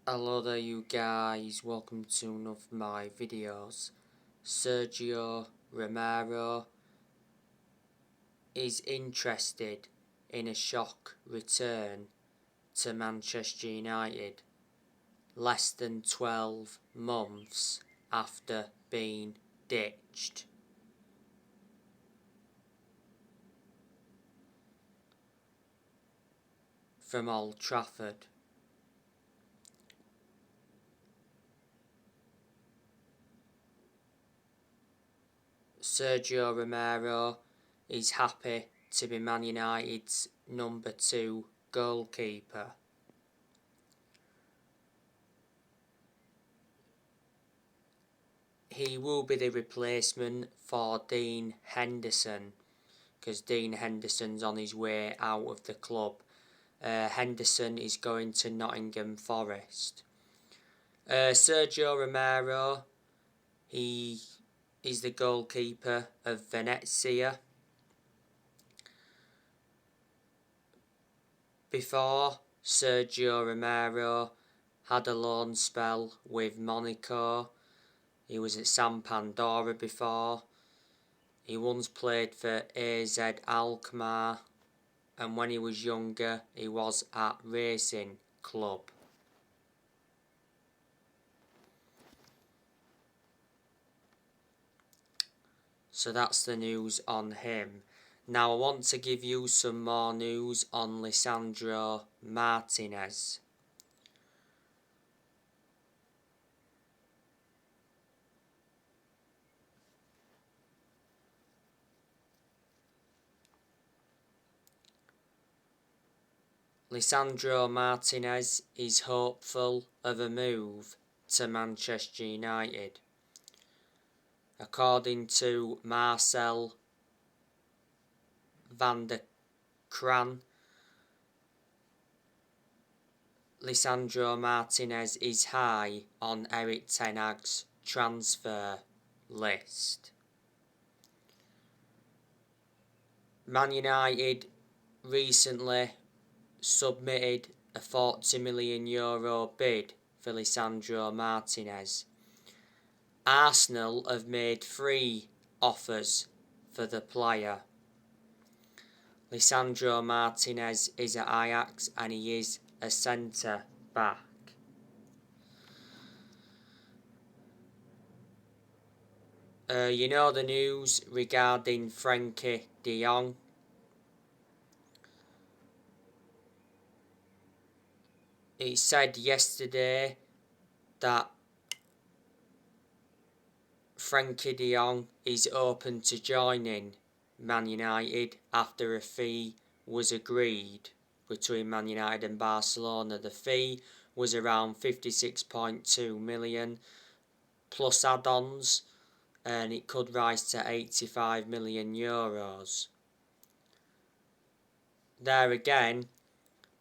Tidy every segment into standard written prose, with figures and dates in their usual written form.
Hello there you guys, welcome to one of my videos. Sergio Romero is interested in a shock return to Manchester United less than 12 months after being ditched. From Old Trafford. Sergio Romero is happy to be Man United's number 2 goalkeeper. He will be the replacement for Dean Henderson, because Dean Henderson's on his way out of the club. Henderson is going to Nottingham Forest. Sergio Romero, he is the goalkeeper of Venezia. Before, Sergio Romero had a loan spell with Monaco. He was at Sampdoria before. He once played for AZ Alkmaar, and when he was younger he was at Racing Club. So that's the news on him. Now I want to give you some more news on Lisandro Martinez. Lisandro Martinez is hopeful of a move to Manchester United. According to Marcel van der Kraan, Lisandro Martinez is high on Erik ten Hag's transfer list. Man United recently submitted a €40 million bid for Lisandro Martinez. Arsenal have made 3 offers for the player. Lisandro Martinez is at Ajax and he is a centre back. You know the news regarding Frenkie de Jong. It said yesterday that Frenkie de Jong is open to joining Man United after a fee was agreed between Man United and Barcelona. The fee was around 56.2 million plus add-ons, and it could rise to 85 million euros. There again,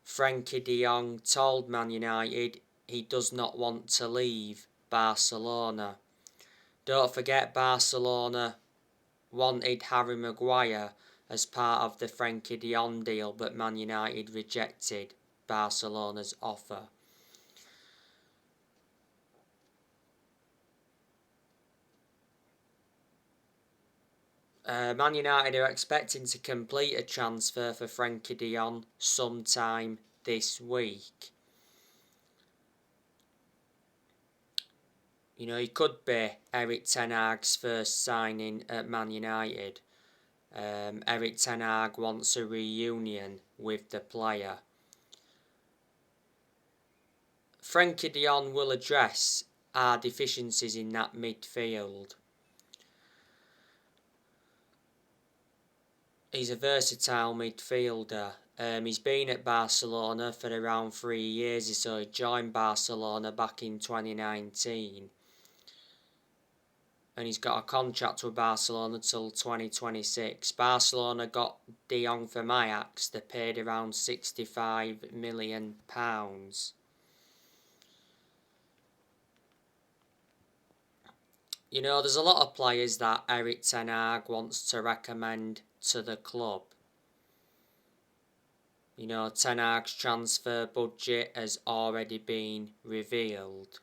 Frenkie de Jong told Man United he does not want to leave Barcelona. Don't forget, Barcelona wanted Harry Maguire as part of the Frenkie de Jong deal, but Man United rejected Barcelona's offer. Man United are expecting to complete a transfer for Frenkie de Jong sometime this week. You know, he could be Erik ten Hag's first signing at Man United. Erik ten Hag wants a reunion with the player. Frenkie de Jong will address our deficiencies in that midfield. He's a versatile midfielder. He's been at Barcelona for around 3 years or so. He joined Barcelona back in 2019. And he's got a contract with Barcelona till 2026. Barcelona got de Jong from Ajax. They paid around £65 million. You know, there's a lot of players that Erik ten Hag wants to recommend to the club. Ten Hag's transfer budget has already been revealed.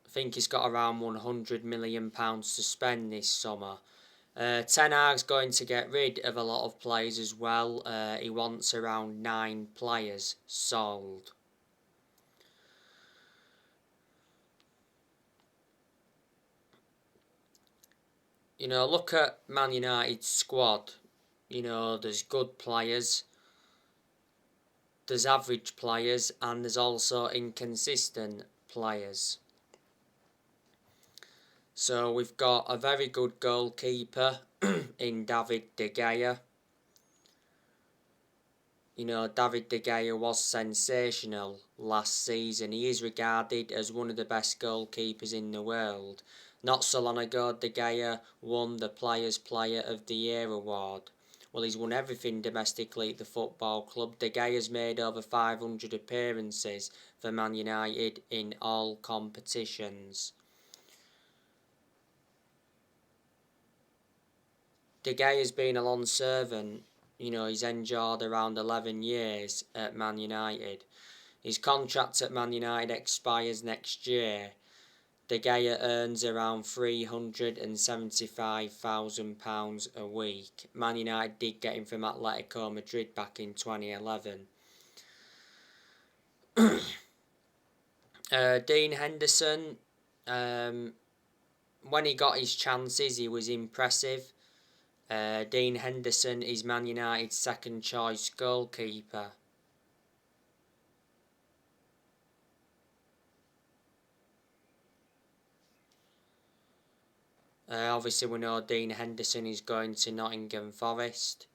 I think he's got around £100 million to spend this summer. Ten Hag's going to get rid of a lot of players as well. He wants around 9 players sold. Look at Man United's squad. There's good players, there's average players, and there's also inconsistent players. So we've got a very good goalkeeper in David De Gea. David De Gea was sensational last season. He is regarded as one of the best goalkeepers in the world. Not so long ago, De Gea won the Players' Player of the Year award. Well, he's won everything domestically at the football club. De Gea's made over 500 appearances for Man United in all competitions. De Gea's been a long servant. He's endured around 11 years at Man United. His contract at Man United expires next year. De Gea earns around £375,000 a week. Man United did get him from Atletico Madrid back in 2011. Dean Henderson, when he got his chances, he was impressive. Dean Henderson is Man United's second choice goalkeeper. Obviously we know Dean Henderson is going to Nottingham Forest.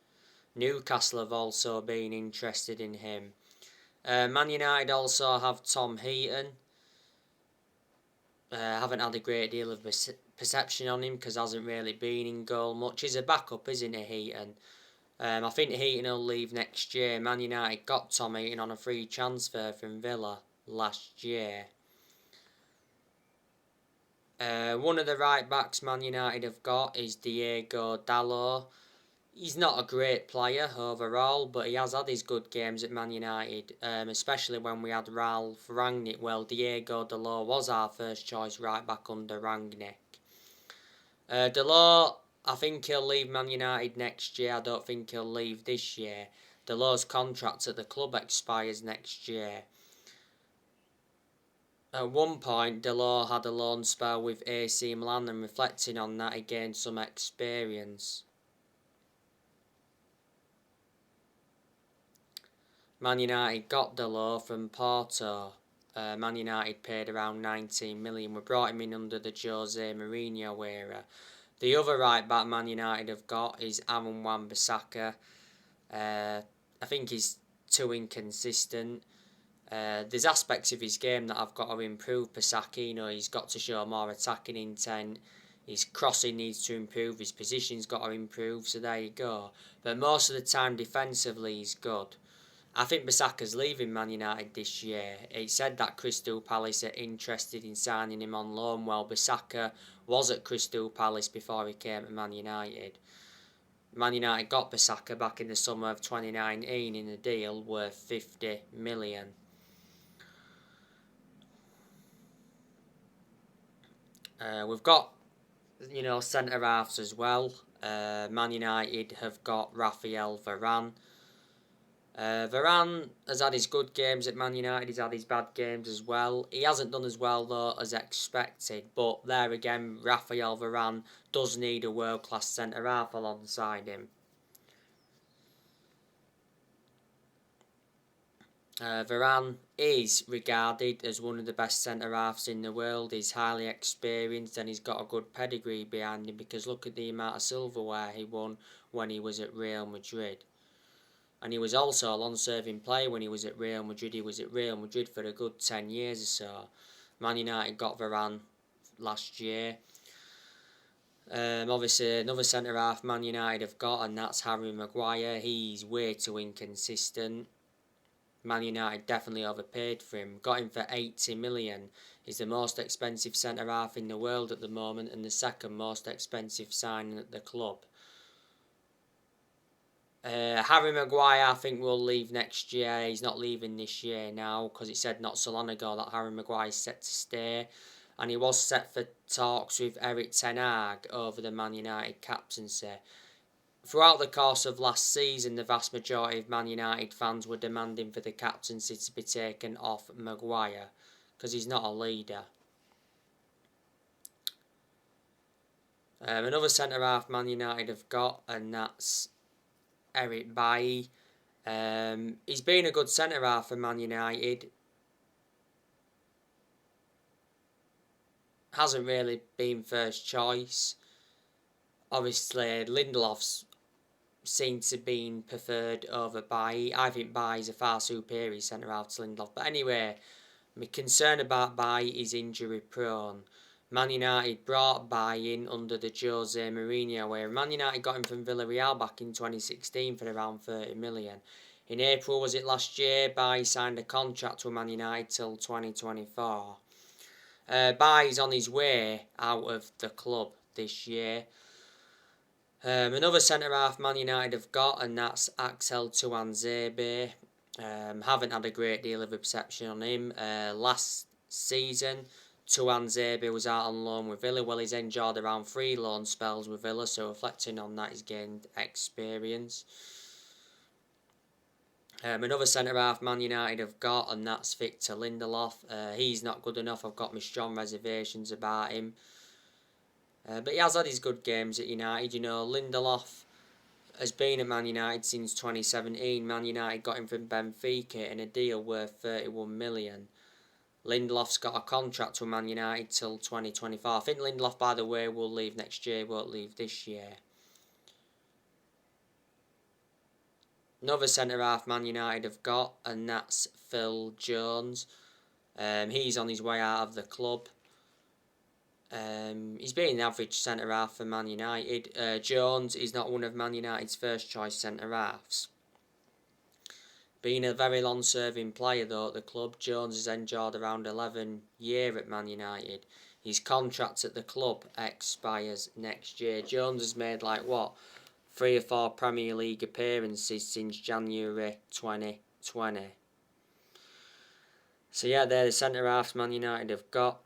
Newcastle have also been interested in him. Man United also have Tom Heaton. Haven't had a great deal of perception on him because hasn't really been in goal much. He's a backup, isn't he, Heaton? I think Heaton will leave next year. Man United got Tom Heaton on a free transfer from Villa last year. One of the right backs Man United have got is Diego Dalot. He's not a great player overall, but he has had his good games at Man United, especially when we had Ralph Rangnick. Well, Diego Dalot was our first choice right back under Rangnick. Dalot, I think he'll leave Man United next year. I don't think he'll leave this year. Dalot's contract at the club expires next year. At one point, Dalot had a loan spell with AC Milan, and reflecting on that, he gained some experience. Man United got Dalot from Porto. Man United paid around 19 million. We brought him in under the Jose Mourinho era. The other right back Man United have got is Aaron Wan-Bissaka. I think he's too inconsistent. There's aspects of his game that I've got to improve. Bissaka, he's got to show more attacking intent. His crossing needs to improve. His position's got to improve. So there you go. But most of the time, defensively, he's good. I think Bissaka's leaving Man United this year. It said that Crystal Palace are interested in signing him on loan. Well, Bissaka was at Crystal Palace before he came to Man United. Man United got Bissaka back in the summer of 2019 in a deal worth 50 million. We've got, centre-halves as well. Man United have got Raphael Varane. Varane has had his good games at Man United, he's had his bad games as well. He hasn't done as well though as expected, but there again, Raphael Varane does need a world-class centre-half alongside him. Varane is regarded as one of the best centre-halves in the world. He's highly experienced and he's got a good pedigree behind him, because look at the amount of silverware he won when he was at Real Madrid. And he was also a long-serving player when he was at Real Madrid. He was at Real Madrid for a good 10 years or so. Man United got Varane last year. Obviously, another centre-half Man United have got, and that's Harry Maguire. He's way too inconsistent. Man United definitely overpaid for him. Got him for 80 million. He's the most expensive centre-half in the world at the moment and the second most expensive signing at the club. Harry Maguire, I think, will leave next year. He's not leaving this year now because it said not so long ago that Harry Maguire is set to stay. And he was set for talks with Eric Ten Hag over the Man United captaincy. Throughout the course of last season, the vast majority of Man United fans were demanding for the captaincy to be taken off Maguire because he's not a leader. Another centre-half Man United have got, and that's Eric Bailly. He's been a good centre-half for Man United. Hasn't really been first choice. Obviously, Lindelof's seemed to be preferred over Bailly. I think Bailly's a far superior centre-half to Lindelof. But anyway, my concern about Bailly is injury prone. Man United brought Bailly in under the Jose Mourinho, where Man United got him from Villarreal back in 2016 for around 30 million. In April, was it last year, Bailly signed a contract with Man United till 2024. Bailly's on his way out of the club this year. Another centre-half Man United have got, and that's Axel Tuanzebe. Haven't had a great deal of reception on him. Last season, Tuanzebe was out on loan with Villa. Well, he's enjoyed around 3 loan spells with Villa, so reflecting on that, he's gained experience. Another centre-half Man United have got, and that's Victor Lindelof. He's not good enough. I've got my strong reservations about him. But he has had his good games at United. You know, Lindelof has been at Man United since 2017. Man United got him from Benfica in a deal worth 31 million. Lindelof's got a contract with Man United till 2024. I think Lindelof, by the way, will leave next year, won't leave this year. Another centre-half Man United have got, and that's Phil Jones. He's on his way out of the club. He's been an average centre-half for Man United. Jones is not one of Man United's first-choice centre-halves. Being a very long-serving player, though, at the club, Jones has enjoyed around 11 years at Man United. His contract at the club expires next year. Jones has made, 3 or 4 Premier League appearances since January 2020. So, yeah, they're the centre-halves Man United have got.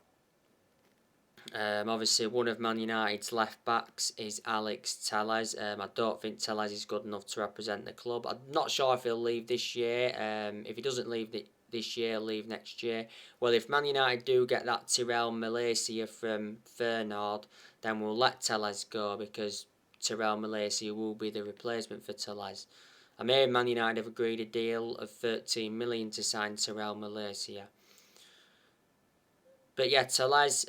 Obviously, one of Man United's left-backs is Alex Telles. I don't think Telles is good enough to represent the club. I'm not sure if he'll leave this year. If he doesn't leave this year, he'll leave next year. Well, if Man United do get that Tyrell Malacia from Feyenoord, then we'll let Telles go because Tyrell Malacia will be the replacement for Telles. I mean, Man United have agreed a deal of 13 million to sign Tyrell Malacia. But yeah, Telles,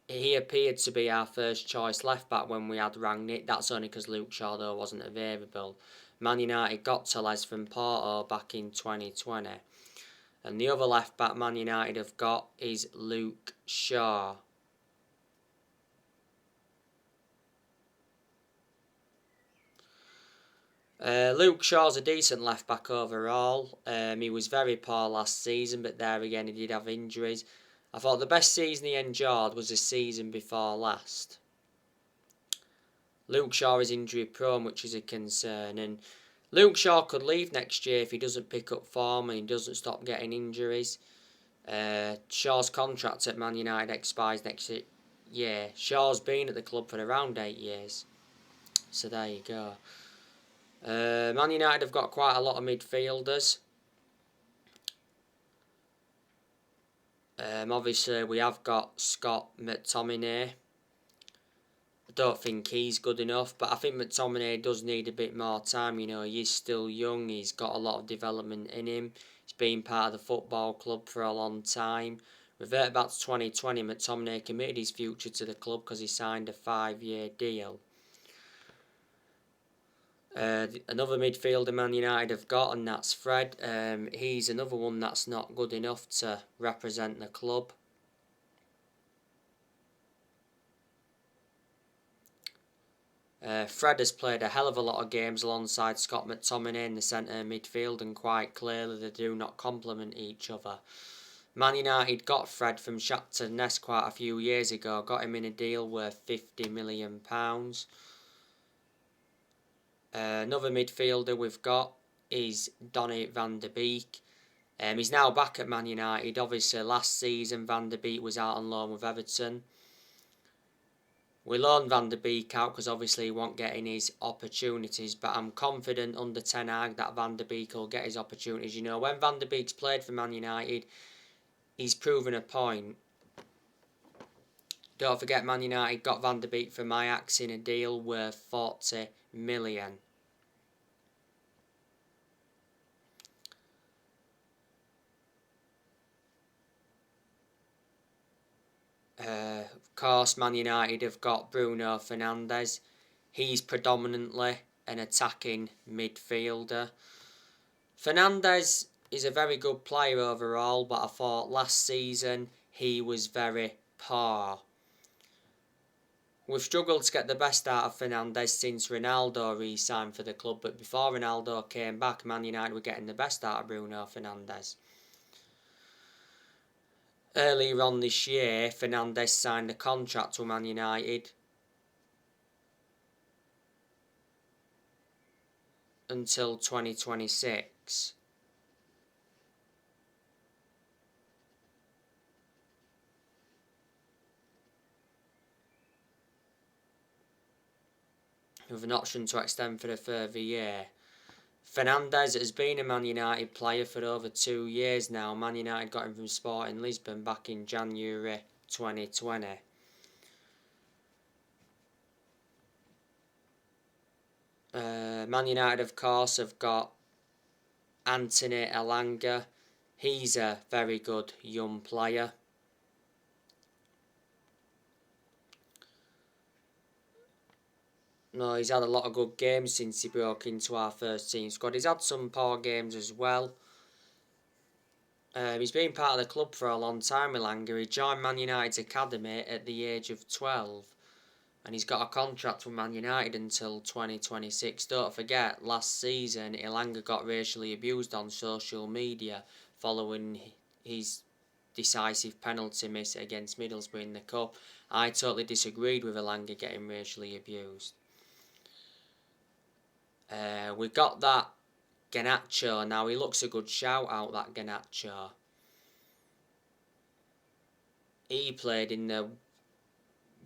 he appeared to be our first choice left back when we had Rangnick. That's only because Luke Shaw though wasn't available. Man United got Telles from Porto back in 2020. And the other left back Man United have got is Luke Shaw. Luke Shaw's a decent left back overall. He was very poor last season, but there again he did have injuries. I thought the best season he enjoyed was the season before last. Luke Shaw is injury prone, which is a concern, and Luke Shaw could leave next year if he doesn't pick up form and he doesn't stop getting injuries. Shaw's contract at Man United expires next year. Shaw's been at the club for around 8 years. So there you go. Man United have got quite a lot of midfielders. Obviously, we have got Scott McTominay. I don't think he's good enough, but I think McTominay does need a bit more time. You know, he's still young. He's got a lot of development in him. He's been part of the football club for a long time. Revert back to 2020, McTominay committed his future to the club because he signed a 5-year deal. Another midfielder Man United have got, and that's Fred. He's another one that's not good enough to represent the club. Fred has played a hell of a lot of games alongside Scott McTominay in the centre midfield, and quite clearly they do not complement each other. Man United got Fred from Shakhtar Donetsk quite a few years ago, got him in a deal worth £50 million. Another midfielder we've got is Donny van der Beek. He's now back at Man United. Obviously, last season Van der Beek was out on loan with Everton. We loaned Van der Beek out because obviously he won't get in his opportunities, but I'm confident under Ten Hag that Van der Beek will get his opportunities. You know, when Van der Beek's played for Man United, he's proven a point. Don't forget, Man United got Van der Beek from Ajax in a deal worth 40 million. Of course, Man United have got Bruno Fernandes. He's predominantly an attacking midfielder. Fernandes is a very good player overall, but I thought last season he was very poor. We've struggled to get the best out of Fernandes since Ronaldo re-signed for the club, but before Ronaldo came back, Man United were getting the best out of Bruno Fernandes. Earlier on this year, Fernandes signed a contract with Man United until 2026. With an option to extend for a further year. Fernandes has been a Man United player for over 2 years now. Man United got him from Sporting Lisbon back in January 2020. Man United, of course, have got Anthony Elanga. He's a very good young player. No, he's had a lot of good games since he broke into our first team squad. He's had some poor games as well. He's been part of the club for a long time, Elanga. He joined Man United's academy at the age of 12. And he's got a contract with Man United until 2026. Don't forget, last season, Elanga got racially abused on social media following his decisive penalty miss against Middlesbrough in the Cup. I totally disagreed with Elanga getting racially abused. We got that Garnacho. Now, he looks a good shout out, that Garnacho. He played in the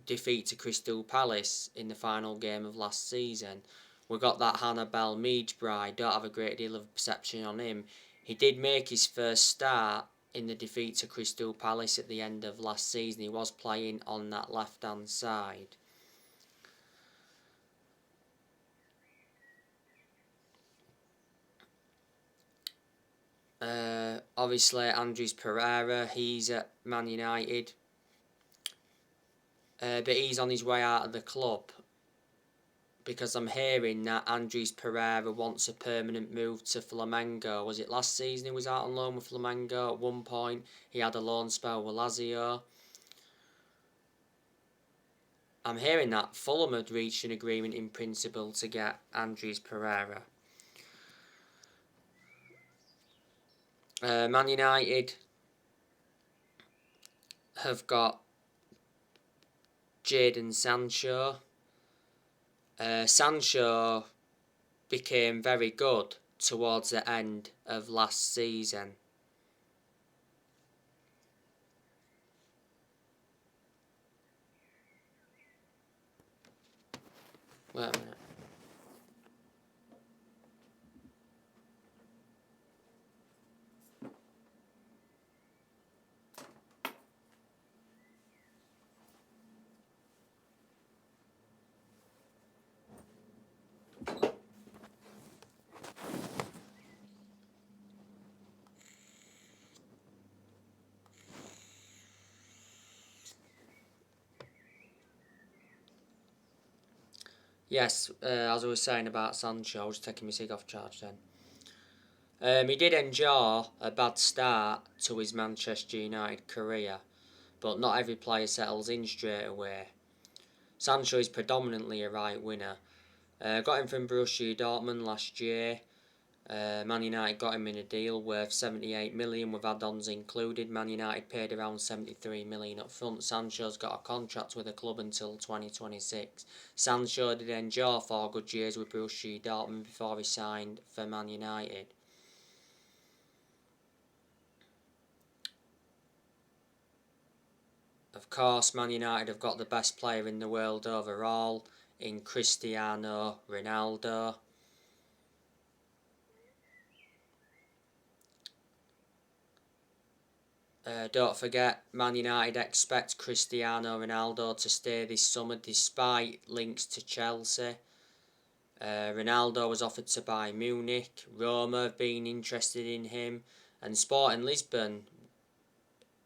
defeat to Crystal Palace in the final game of last season. We got that Hannibal Meadbride. Don't have a great deal of perception on him. He did make his first start in the defeat to Crystal Palace at the end of last season. He was playing on that left-hand side. Obviously, Andres Pereira, he's at Man United. But he's on his way out of the club because I'm hearing that Andres Pereira wants a permanent move to Flamengo. Was it last season he was out on loan with Flamengo? At one point, he had a loan spell with Lazio. I'm hearing that Fulham had reached an agreement in principle to get Andres Pereira. Man United have got Jadon Sancho. Sancho became very good towards the end of last season. Wait a minute. Yes, as I was saying about Sancho, I was taking my cig off charge then. He did endure a bad start to his Manchester United career, but not every player settles in straight away. Sancho is predominantly a right winger. Got him from Borussia Dortmund last year. Man United got him in a deal worth 78 million with add-ons included. Man United paid around 73 million up front. Sancho's got a contract with the club until 2026. Sancho did endure 4 good years with Borussia Dortmund before he signed for Man United. Of course, Man United have got the best player in the world overall in Cristiano Ronaldo. Don't forget, Man United expect Cristiano Ronaldo to stay this summer despite links to Chelsea. Ronaldo was offered to Bayern Munich. Roma have been interested in him, and Sporting Lisbon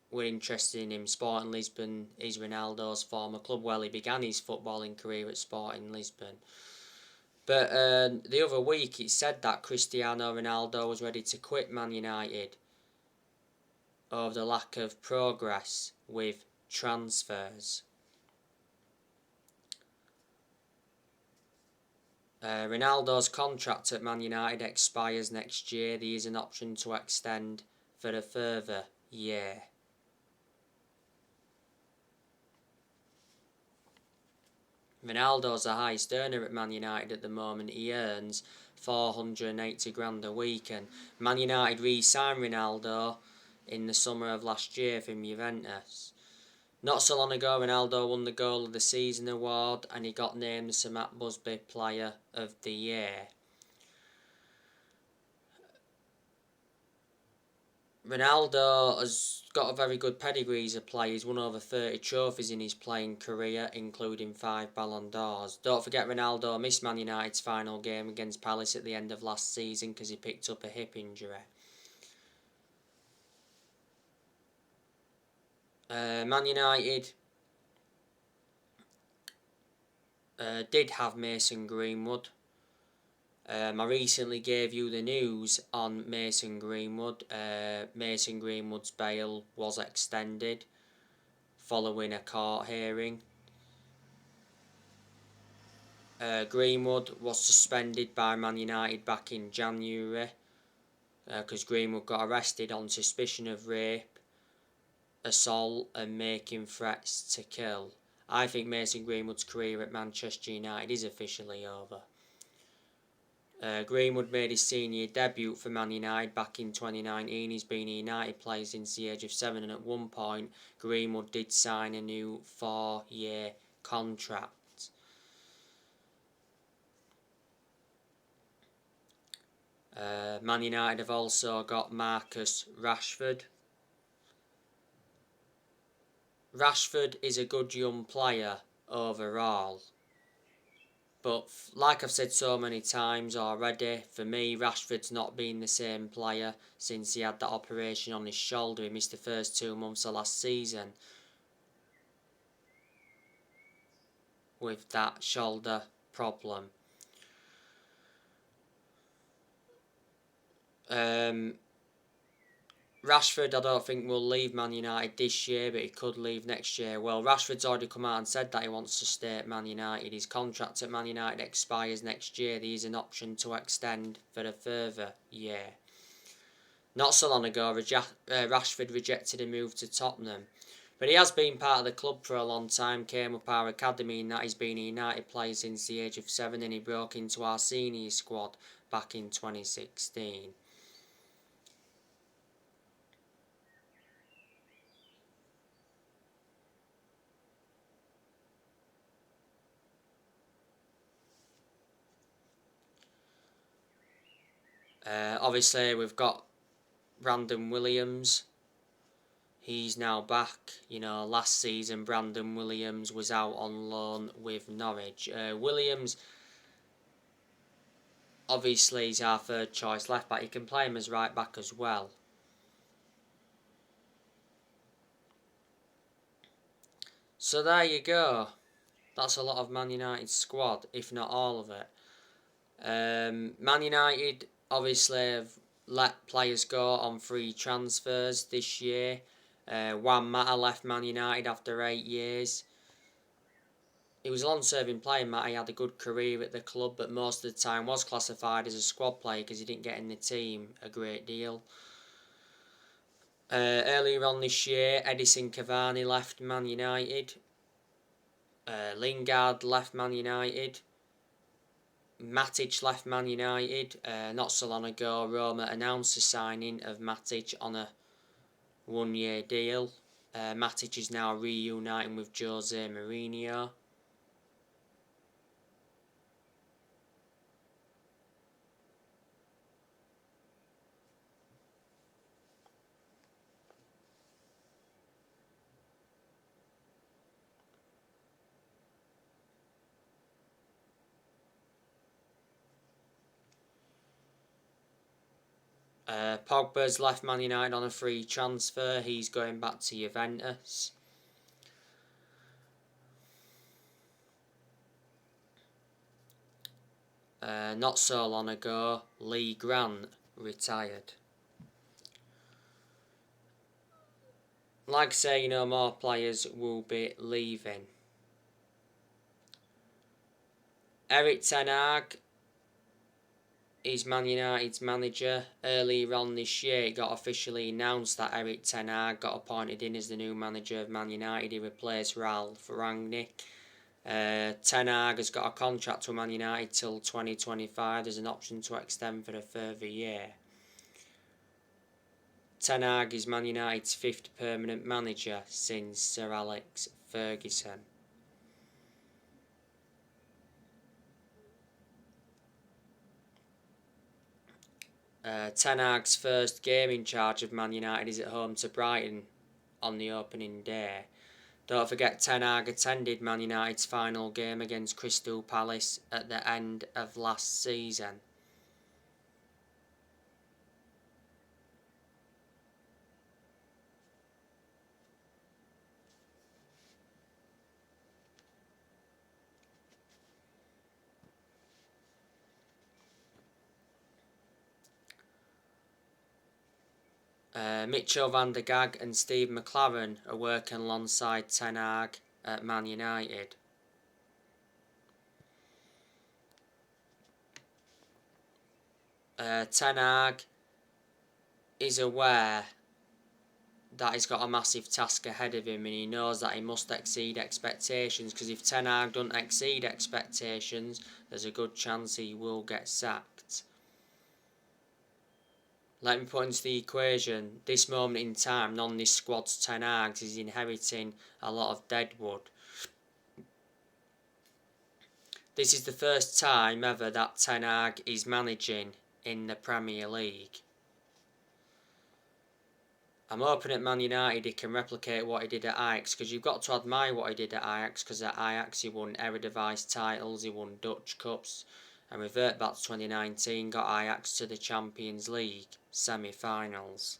were interested in him. Sporting Lisbon is Ronaldo's former club. Well, he began his footballing career at Sporting Lisbon. But the other week it said that Cristiano Ronaldo was ready to quit Man United over the lack of progress with transfers. Ronaldo's contract at Man United expires next year. There is an option to extend for a further year. Ronaldo's the highest earner at Man United at the moment. He earns 480 grand a week, and Man United re-signed Ronaldo in the summer of last year from Juventus. Not so long ago, Ronaldo won the Goal of the Season award and he got named the Sir Matt Busby Player of the Year. Ronaldo has got a very good pedigree as a player. He's won over 30 trophies in his playing career, including 5 Ballon d'Ors. Don't forget Ronaldo missed Man United's final game against Palace at the end of last season because he picked up a hip injury. Man United did have Mason Greenwood. I recently gave you the news on Mason Greenwood. Mason Greenwood's bail was extended following a court hearing. Greenwood was suspended by Man United back in January because Greenwood got arrested on suspicion of rape, assault and making threats to kill. I think Mason Greenwood's career at Manchester United is officially over. Greenwood made his senior debut for Man United back in 2019. He's been a United player since the age of 7, and at one point Greenwood did sign a new 4-year contract. Man United have also got Marcus Rashford. Rashford is a good young player overall. But like I've said so many times already, for me, Rashford's not been the same player since he had that operation on his shoulder. He missed the first 2 months of last season with that shoulder problem. Rashford, I don't think will leave Man United this year, but he could leave next year. Well, Rashford's already come out and said that he wants to stay at Man United. His contract at Man United expires next year. There is an option to extend for a further year. Not so long ago, Rashford rejected a move to Tottenham. But he has been part of the club for a long time, came up our academy, and that he's been a United player since the age of 7, and he broke into our senior squad back in 2016. Obviously, we've got Brandon Williams. He's now back. You know, last season Brandon Williams was out on loan with Norwich. Williams, obviously, is our third choice left back. He can play him as right back as well. So there you go. That's a lot of Man United's squad, if not all of it. Man United obviously have let players go on free transfers this year. Juan Mata left Man United after 8 years. he was a long-serving player, Matt. He had a good career at the club, but most of the time was classified as a squad player because he didn't get in the team a great deal. Earlier on this year, Edison Cavani left Man United. Lingard left Man United. Matic left Man United. Not so long ago, Roma announced the signing of Matic on a one-year deal. Matic is now reuniting with Jose Mourinho. Pogba's left Man United on a free transfer. He's going back to Juventus. Not so long ago, Lee Grant retired. Like I say, more players will be leaving. Erik ten Hag is Man United's manager. Earlier on this year, it got officially announced that Erik ten Hag got appointed in as the new manager of Man United. He replaced Ralf Rangnick. Ten Hag has got a contract with Man United till 2025. There's an option to extend for a further year. Ten Hag is Man United's 5th permanent manager since Sir Alex Ferguson. Ten Hag's first game in charge of Man United is at home to Brighton on the opening day. Don't forget, Ten Hag attended Man United's final game against Crystal Palace at the end of last season. Mitchell van der Gag and Steve McLaren are working alongside Ten Hag at Man United. Ten Hag is aware that he's got a massive task ahead of him, and he knows that he must exceed expectations, because if Ten Hag doesn't exceed expectations, there's a good chance he will get sacked. Let me put into the equation, this moment in time, none of this squad's Ten Hag's is inheriting a lot of deadwood. This is the first time ever that Ten Hag is managing in the Premier League. I'm hoping at Man United he can replicate what he did at Ajax, because you've got to admire what he did at Ajax, because at Ajax he won Eredivisie titles, he won Dutch Cups, and revert back to 2019, got Ajax to the Champions League semi-finals.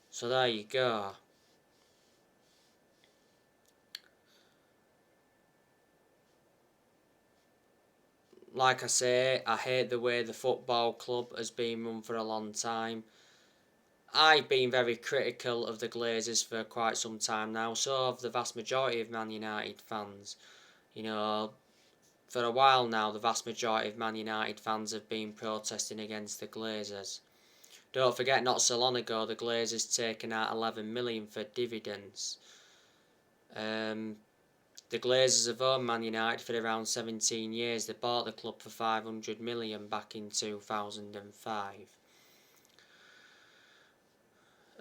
So there you go. Like I say, I hate the way the football club has been run for a long time. I've been very critical of the Glazers for quite some time now, so have the vast majority of Man United fans. For a while now, the vast majority of Man United fans have been protesting against the Glazers. Don't forget, not so long ago, the Glazers taken out 11 million for dividends. The Glazers have owned Man United for around 17 years. They bought the club for 500 million back in 2005.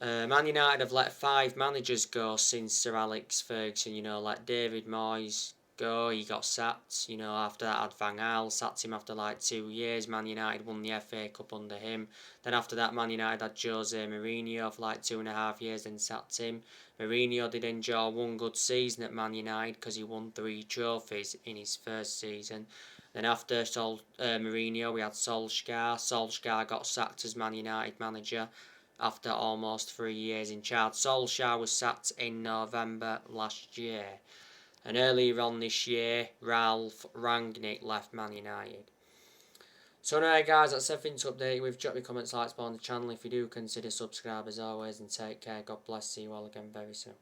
Man United have let 5 managers go since Sir Alex Ferguson, let David Moyes go, he got sacked, after that had Van Gaal, sacked him after 2 years. Man United won the FA Cup under him. Then after that, Man United had Jose Mourinho for 2.5 years, then sacked him. Mourinho did enjoy one good season at Man United because he won 3 trophies in his first season. Then after Mourinho, we had Solskjaer. Solskjaer got sacked as Man United manager after almost 3 years in charge. Solskjaer was sacked in November last year. And earlier on this year, Ralf Rangnick left Man United. So anyway guys, that's everything to update you with. Drop your comments, likes on the channel if you do consider subscribe as always, and take care. God bless. See you all again very soon.